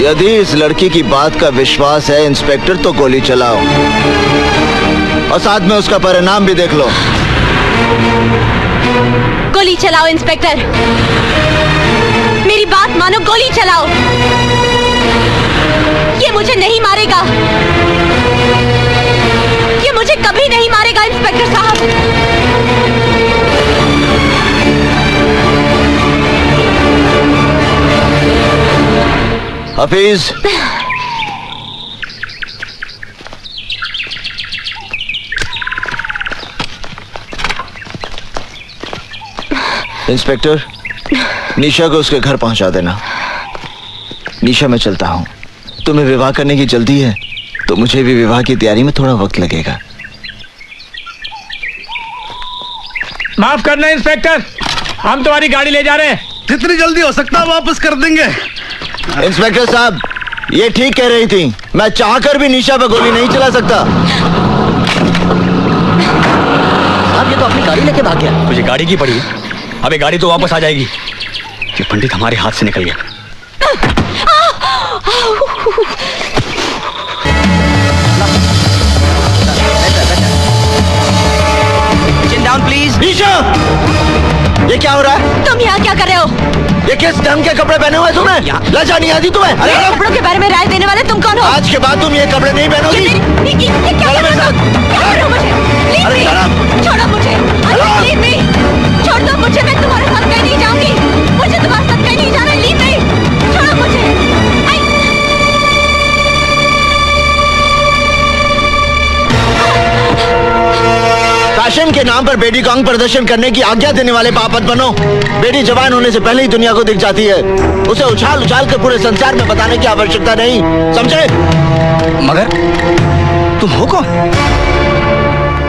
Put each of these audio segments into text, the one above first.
यदि इस लड़की की बात का विश्वास है इंस्पेक्टर, तो गोली चलाओ और साथ में उसका परिणाम भी देख लो। गोली चलाओ इंस्पेक्टर, मेरी बात मानो, गोली चलाओ। ये मुझे नहीं मारेगा, ये मुझे कभी नहीं मारेगा इंस्पेक्टर साहब। हफीज, इंस्पेक्टर, निशा को उसके घर पहुंचा देना। निशा, मैं चलता हूं। तुम्हें विवाह करने की जल्दी है तो मुझे भी विवाह की तैयारी में थोड़ा वक्त लगेगा। माफ करना इंस्पेक्टर, हम तुम्हारी गाड़ी ले जा रहे हैं। जितनी जल्दी हो सकता है वापस कर देंगे। इंस्पेक्टर साहब, ये ठीक कह रही थी। मैं चाहकर भी निशा पर गोली नहीं चला सकता। आप ये तो अपनी गाड़ी लेके भाग गया। मुझे गाड़ी की पड़ी, अबे गाड़ी तो वापस आ जाएगी। ये पंडित हमारे हाथ से निकल गया। चिन डाउन प्लीज। निशा, ये क्या हो रहा है? तुम यहाँ क्या कर रहे हो? ये किस ढंग के कपड़े पहने हुए तुमने? लज्जा नहीं आती तुम्हें? मेरे कपड़ों के बारे में राय देने वाले तुम कौन हो? आज के बाद तुम ये कपड़े नहीं पहनोगी। ये क्या कर रहे हो? क्या कर रहे हो मुझे? Leave me! छोड़ो मुझे। Leave me! छोड़ दो मुझे, मैं तुम्हारे साथ कहीं नहीं जाऊंगी। मुझे तुम्हारे साथ कहीं नहीं जाना। Leave me! छोड़ो मुझे। फैशन के नाम पर बेटी को अंग प्रदर्शन करने की आज्ञा देने वाले पापत बनो। बेटी जवान होने से पहले ही दुनिया को दिख जाती है। उसे उछाल उछाल कर पूरे संसार में बताने की आवश्यकता नहीं, समझे? मगर तुम हो कौन?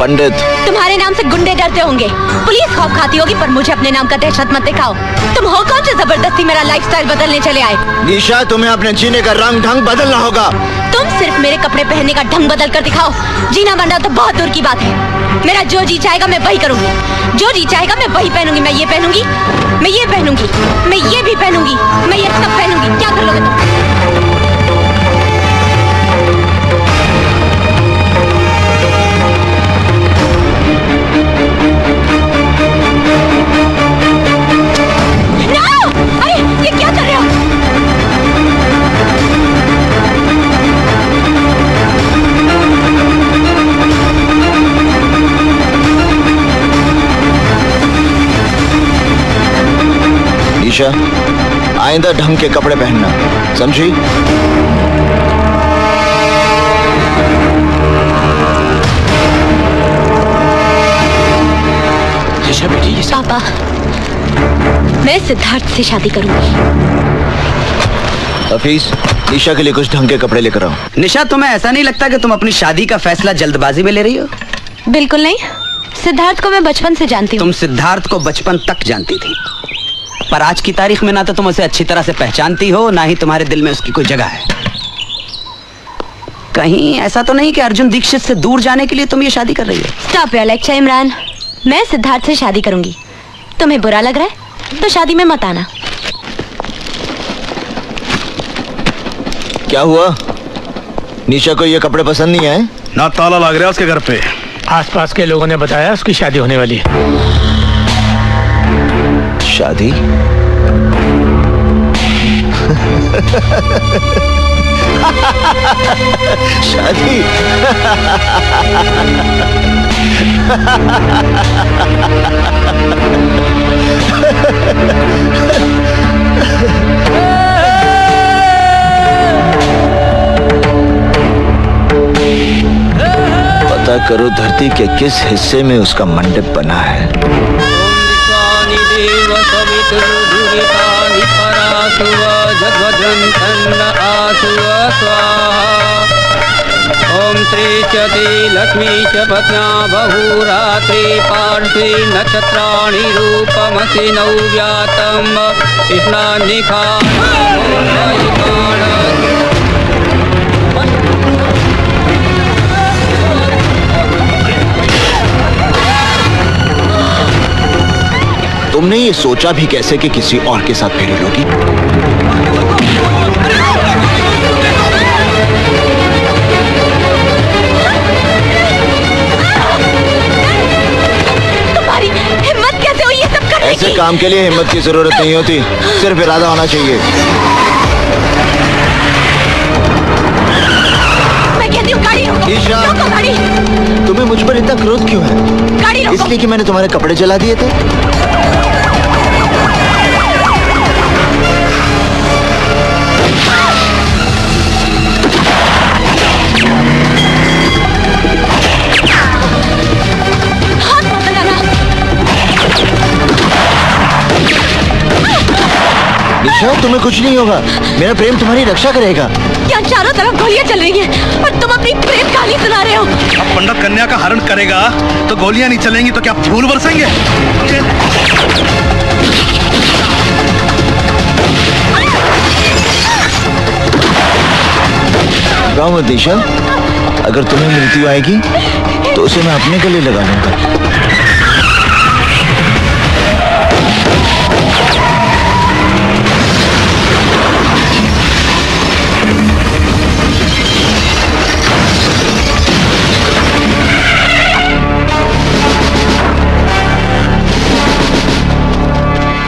पंडित। तुम्हारे नाम से गुंडे डरते होंगे, पुलिस खौफ खाती होगी, पर मुझे अपने नाम का दहशत मत दिखाओ। तुम हो कौन जो जबरदस्ती मेरा लाइफस्टाइल बदलने चले आए? निशा, तुम्हें अपने जीने का रंग ढंग बदलना होगा। तुम सिर्फ मेरे कपड़े पहनने का ढंग बदल कर दिखाओ। जीना मरना तो बहुत दूर की बात है। मेरा जो जी चाहेगा मैं वही करूंगी, जो जी चाहेगा मैं वही पहनूंगी। मैं ये पहनूंगी, मैं ये पहनूंगी, मैं ये भी पहनूंगी, मैं ये सब पहनूंगी। क्या कर लोगे तुम? अरे ये क्या कर रहे हो? निशा, आइंदा ढंग के कपड़े पहनना, समझी? निशा बेटी, ये पापा, मैं सिद्धार्थ से शादी करूंगी। हफीज, निशा के लिए कुछ ढंग के कपड़े लेकर आओ। निशा, तुम्हें ऐसा नहीं लगता कि तुम अपनी शादी का फैसला जल्दबाजी में ले रही हो? बिल्कुल नहीं। सिद्धार्थ को मैं बचपन से जानती हूँ। तुम सिद्धार्थ को बचपन तक जानती थी, पर आज की तारीख में ना तो तुम उसे अच्छी तरह से पहचानती हो, ना ही तुम्हारे दिल में उसकी कोई जगह है। कहीं ऐसा तो नहीं कि अर्जुन दीक्षित से दूर जाने के लिए तुम ये शादी कर रही हो? Stop your lecture Imran. मैं सिद्धार्थ से शादी करूंगी। तुम्हें बुरा लग रहा है तो शादी में मत आना। क्या हुआ? निशा को ये कपड़े पसंद नहीं आए? ना ताला लग रहा है उसके घर पे। आसपास के लोगों ने बताया उसकी शादी होने वाली है। शादी? शादी? पता करो धरती के किस हिस्से में उसका मंडप बना है। ओम श्री चति लक्ष्मी च पत्ना बहुरात्रि पार्श्वे नक्षत्राणि रूपमसि नव्यातम स्नानिखा तुमने ये सोचा भी कैसे कि किसी और के साथ फेरी लोगी? काम के लिए हिम्मत की जरूरत नहीं होती, सिर्फ इरादा होना चाहिए। मैं कहती हूँ गाड़ी रोको। ईशा। रोको गाड़ी। तुम्हें मुझ पर इतना क्रोध क्यों है? गाड़ी रोको। इसलिए कि मैंने तुम्हारे कपड़े जला दिए थे? हाथ मत लगाना। निशा, तुम्हें कुछ नहीं होगा। मेरा प्रेम तुम्हारी रक्षा करेगा। यहाँ चारों तरफ गोलियां चल रही हैं और तुम अपनी प्रेम कहानी सुना रहे हो। अब पंडित कन्या का हरण करेगा तो गोलियां नहीं चलेंगी तो क्या फूल बरसेंगे? गाँव मत निशा, अगर तुम्हें मृत्यु आएगी तो उसे मैं अपने गले लगा लूंगा।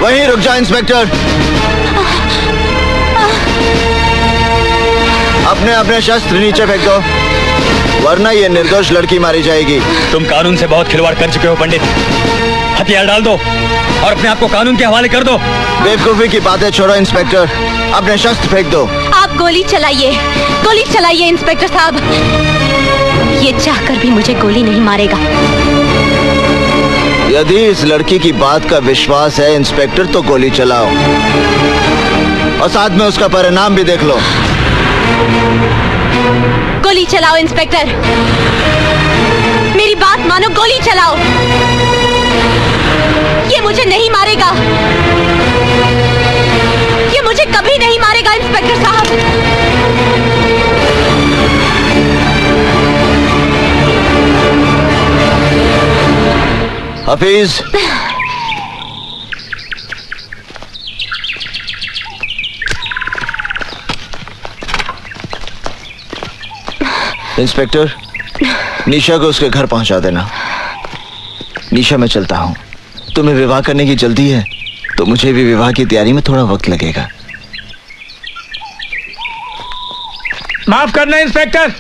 वहीं रुक जा इंस्पेक्टर। अपने अपने शस्त्र नीचे फेंक दो, वरना ये निर्दोष लड़की मारी जाएगी। तुम कानून से बहुत खिलवाड़ कर चुके हो पंडित। हथियार डाल दो और अपने आप को कानून के हवाले कर दो। बेवकूफी की बातें छोड़ो इंस्पेक्टर, अपने शस्त्र फेंक दो। आप गोली चलाइए इंस्पेक्टर साहब। ये चाहकर भी मुझे गोली नहीं मारेगा। यदि इस लड़की की बात का विश्वास है इंस्पेक्टर, तो गोली चलाओ और साथ में उसका परिणाम भी देख लो। गोली चलाओ इंस्पेक्टर, मेरी बात मानो, गोली चलाओ। ये मुझे नहीं मारेगा, ये मुझे कभी नहीं मारेगा इंस्पेक्टर साहब। हफीज, इंस्पेक्टर, निशा को उसके घर पहुंचा देना। निशा, मैं चलता हूं। तुम्हें विवाह करने की जल्दी है तो मुझे भी विवाह की तैयारी में थोड़ा वक्त लगेगा। माफ करना इंस्पेक्टर,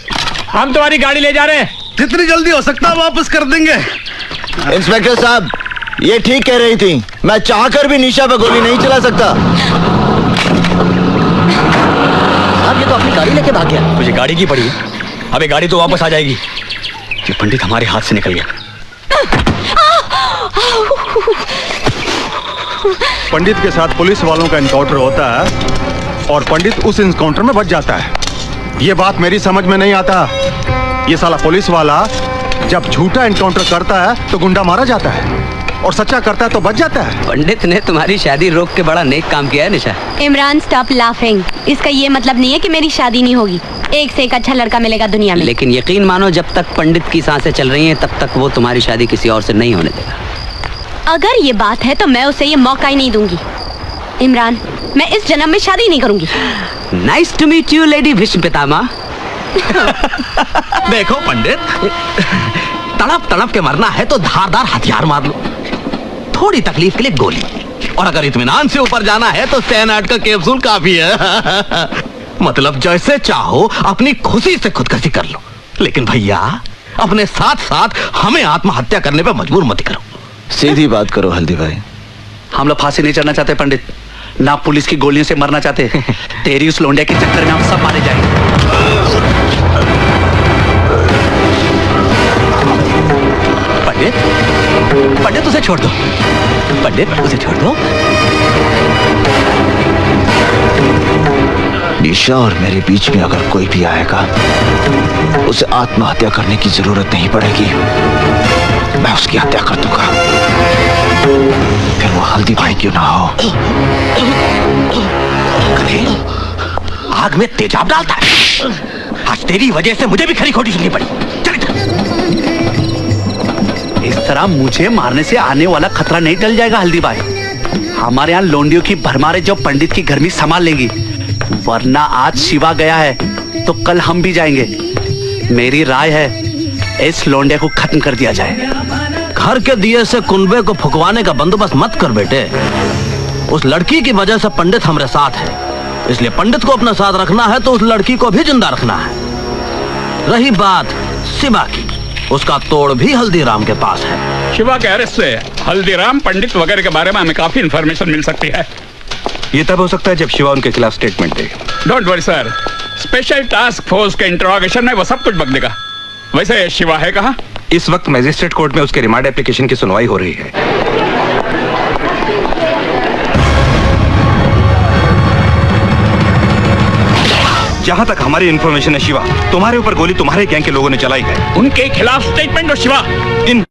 हम तुम्हारी गाड़ी ले जा रहे हैं। जितनी जल्दी हो सकता है वापस कर देंगे। इंस्पेक्टर साहब, ये ठीक कह रही थी। मैं चाहकर भी निशा पर गोली नहीं चला सकता। आप ये तो अपनी गाड़ी लेके भाग गया। मुझे गाड़ी की पड़ी है। अबे गाड़ी तो वापस आ जाएगी। ये पंडित हमारे हाथ से निकल गया। पंडित के साथ पुलिस वालों का एनकाउंटर होता है और पंडित उस एनकाउंटर में बच जाता है। ये बात मेरी समझ में नहीं आता। ये साला पुलिस वाला जब झूठा एनकाउंटर करता है तो गुंडा मारा जाता है और सच्चा करता है तो बच जाता है। पंडित ने तुम्हारी शादी रोक के बड़ा नेक काम किया है निशा। Imran, stop laughing. इसका ये मतलब नहीं है कि मेरी शादी नहीं होगी। एक से एक अच्छा लड़का मिलेगा दुनिया में। लेकिन यकीन मानो, जब तक पंडित की सांसें चल रही हैं तब तक वो तुम्हारी शादी किसी और से नहीं होने देगा। अगर ये बात है तो मैं उसे ये मौका ही नहीं दूंगी। इमरान, मैं इस जन्म में शादी नहीं करूंगी। Nice to meet you lady Bhishma Pitamah. देखो पंडित, तड़प तड़प के मरना है तो धारदार हथियार मार लो, थोड़ी तकलीफ के लिए गोली, और अगर इत्मीनान से ऊपर जाना है तो सैनाट का कैप्सूल काफी है। मतलब जैसे चाहो अपनी खुशी से खुदकुशी कर लो, लेकिन भैया अपने साथ साथ हमें आत्महत्या करने पे मजबूर मत करो। सीधी बात करो हल्दी भाई। हम लोग फांसी नहीं चढ़ना चाहते पंडित, ना पुलिस की गोलियों से मरना चाहते। तेरी उस लोंडिया के चक्कर में हम सब मारे जाएंगे। पंडित, पंडित उसे छोड़ दो, पंडित उसे छोड़ दो। निशा और मेरे बीच में अगर कोई भी आएगा उसे आत्महत्या करने की जरूरत नहीं पड़ेगी, मैं उसकी हत्या कर दूंगा, फिर वो हल्दी भाई क्यों ना हो। आग में तेजाब डालता है। आज तेरी वजह से मुझे भी खरी खोटी सुननी पड़ी। चल इस तरह मुझे मारने से आने वाला खतरा नहीं टल जाएगा हल्दी भाई। हमारे यहाँ लोंडियों की भरमारे जो पंडित की घर में संभाल लेंगी, वरना आज शिवा गया है तो कल हम भी जाएंगे। मेरी राय है इस लोंडिया को खत्म कर दिया जाए। घर के दिए से कुनबे को फुकवाने का बंदोबस्त मत कर बेटे। उस लड़की की वजह से पंडित हमारे साथ है, इसलिए पंडित को अपना साथ रखना है तो उस लड़की को भी जिंदा रखना है। रही बात शिवा की, उसका तोड़ भी हल्दीराम के पास है। शिवा के अरेस्ट से हल्दीराम, पंडित वगैरह के बारे में हमें काफी इंफॉर्मेशन मिल सकती है। ये तब हो सकता है जब शिवा उनके खिलाफ statement they. Don't worry sir, special task force के इंटरोगेशन में वो सब कुछ बक देगा। वैसे शिवा है कहाँ? इस वक्त मजिस्ट्रेट कोर्ट में उसके रिमांड एप्लीकेशन की सुनवाई हो रही है। जहां तक हमारी इंफॉर्मेशन है शिवा, तुम्हारे ऊपर गोली तुम्हारे गैंग के लोगों ने चलाई है। उनके खिलाफ स्टेटमेंट दो शिवा। इन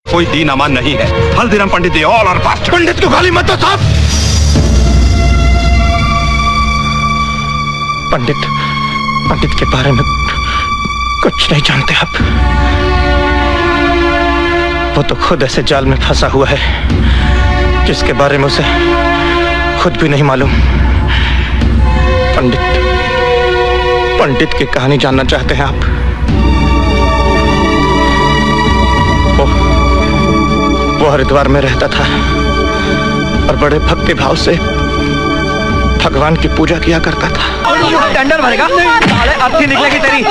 कोई दीन अमान नहीं है। हल्दीराम पंडित दे ऑल आर पास्ट। पंडित को गाली मत दो साहब। पंडित के बारे में कुछ नहीं जानते आप। वो तो खुद ऐसे जाल में फंसा हुआ है जिसके बारे में उसे खुद भी नहीं मालूम। पंडित की कहानी जानना चाहते हैं आप? वो हरिद्वार में रहता था और बड़े भक्ति भाव से भगवान की पूजा किया करता था। टेंडर भरेगा, अब निकलेगी तेरी।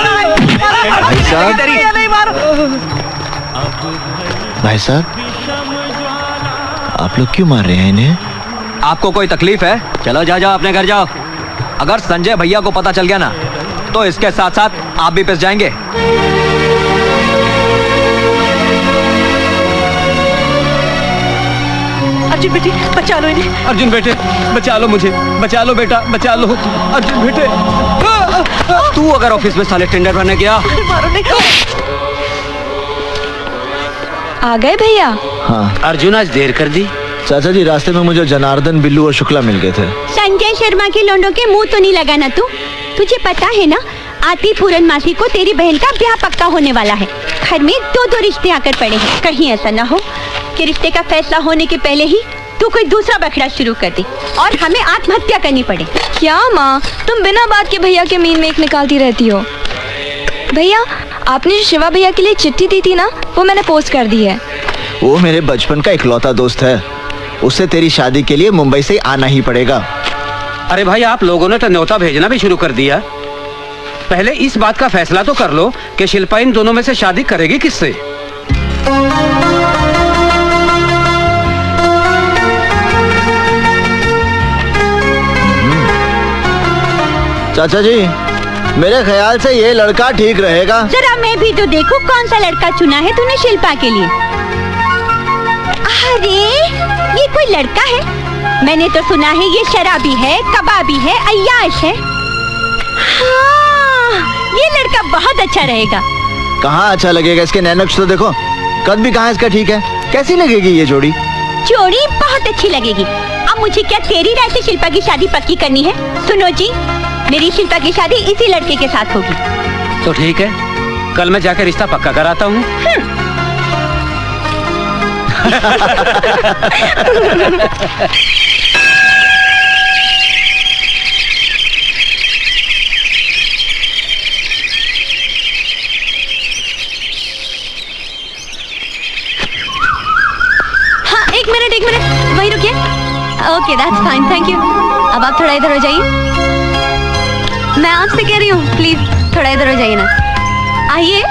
भाई साहब, आप लोग क्यों मार रहे हैं इन्हें? आपको कोई तकलीफ है? चलो जाओ अपने घर जाओ। अगर संजय भैया को पता चल गया ना तो इसके साथ साथ आप भी पिस जाएंगे। अर्जुन बेटे बचा लो इन्हें। अर्जुन बेटे बचा लो मुझे, बचा लो बेटा, बचा लो अर्जुन बेटे। तू अगर ऑफिस में साले टेंडर भरने गया। आ गए भैया? हाँ। अर्जुन आज देर कर दी। चाचा जी, रास्ते में मुझे जनार्दन, बिल्लू और शुक्ला मिल गए थे। संजय शर्मा के लोंडों के मुंह तो नहीं लगाना तू। तुझे पता है ना, आती पूरन मासी को तेरी बहन का ब्याह पक्का होने वाला है। घर में दो रिश्ते आकर पड़े हैं। कहीं ऐसा ना हो कि रिश्ते का फैसला होने के पहले ही तू कोई दूसरा बखड़ा शुरू कर दे और हमें आत्महत्या करनी पड़े। क्या माँ, तुम बिना बात के भैया के मीन में एक निकालती रहती हो। भैया, आपने जो शिवा भैया के लिए चिट्ठी दी थी ना, वो मैंने पोस्ट कर दी है। वो मेरे बचपन का इकलौता दोस्त है। उसे तेरी शादी के लिए मुंबई से आना ही पड़ेगा। अरे भाई, आप लोगों ने तो न्योता भेजना भी शुरू कर दिया। पहले इस बात का फैसला तो कर लो कि शिल्पा इन दोनों में से शादी करेगी किससे। चाचा जी, मेरे ख्याल से ये लड़का ठीक रहेगा। जरा मैं भी तो देखूं कौन सा लड़का चुना है तूने शिल्पा के लिए। अरे ये कोई लड़का है? मैंने तो सुना है ये शराबी है, कबाबी है, अय्याश है। हाँ, ये लड़का बहुत अच्छा रहेगा। कहाँ अच्छा लगेगा? इसके नैनक्श तो देखो, कद भी कहाँ इसका ठीक है। कैसी लगेगी ये जोड़ी? जोड़ी बहुत अच्छी लगेगी। अब मुझे क्या तेरी राय से शिल्पा की शादी पक्की करनी है? सुनो जी, मेरी शिल्पा की शादी इसी लड़के के साथ होगी। तो ठीक है, कल मैं जाकर रिश्ता पक्का कराता हूँ। हाँ, एक मिनट वही रुकिए। Okay, that's fine, thank you. अब आप थोड़ा इधर हो जाइए। मैं आपसे कह रही हूँ, प्लीज थोड़ा इधर हो जाइए ना। आइए,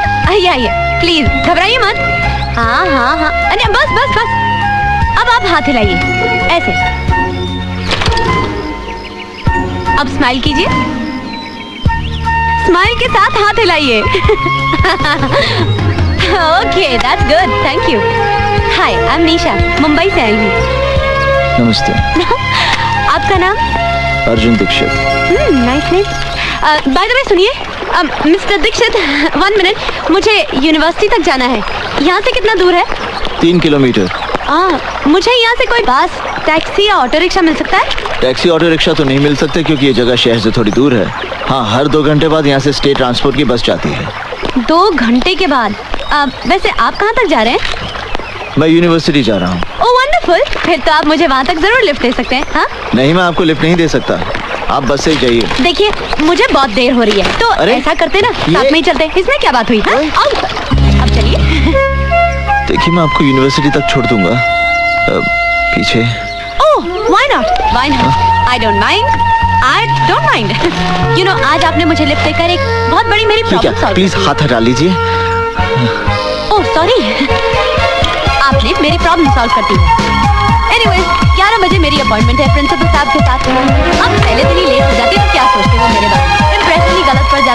प्लीज घबराइए मत। हाँ, अरे बस। अब आप हाथ हिलाइए ऐसे। अब स्माइल कीजिए। स्माइल के साथ हाथ हिलाइए। Okay, that's good, thank you. Hi, I am Nisha, Mumbai से आई हूँ। नमस्ते। आपका नाम? Arjun Dixit. Nice name. By the way सुनिए, मिस्टर दीक्षित, 1 मिनट, मुझे यूनिवर्सिटी तक जाना है। यहाँ से कितना दूर है? 3 किलोमीटर। मुझे यहाँ से कोई बस, टैक्सी या ऑटो रिक्शा मिल सकता है? टैक्सी ऑटो रिक्शा तो नहीं मिल सकते क्योंकि ये जगह शहर से थोड़ी दूर है। हाँ, हर 2 घंटे बाद यहाँ से स्टेट ट्रांसपोर्ट की बस जाती है। 2 घंटे के बाद? वैसे आप कहाँ तक जा रहे हैं? मैं यूनिवर्सिटी जा रहा हूँ। ओह वंडरफुल, फिर तो आप मुझे वहाँ तक जरूर लिफ्ट दे सकते हैं। हाँ? नहीं, मैं आपको लिफ्ट नहीं दे सकता, आप बस से ही जाइए। देखिए, मुझे बहुत देर हो रही है, तो ऐसा करते ना, साथ में ही चलते। इसमें क्या बात हुई? हाँ? अब चलिए। तो देखिए मैं आपको यूनिवर्सिटी तक छोड़ दूंगा पीछे। ओह, why not? Why not? I don't mind. I don't mind. You know, आज आपने मुझे लिफ्ट देकर एक बहुत बड़ी मेरी ठीक प्रॉब्लम है, सॉल्व प्लीज हाथ हटा लीजिए। ओह सॉरी, आपने मेरी प्रॉब्लम सॉल्व कर दी है। Anyways, 11 बजे मेरी अपॉइंटमेंट है प्रिंसिपल साहब के साथ। अब पहले दिन ही लेट हो जाती तो क्या सोचते वो मेरे बारे में? इम्प्रेशन ही गलत पड़ जाता।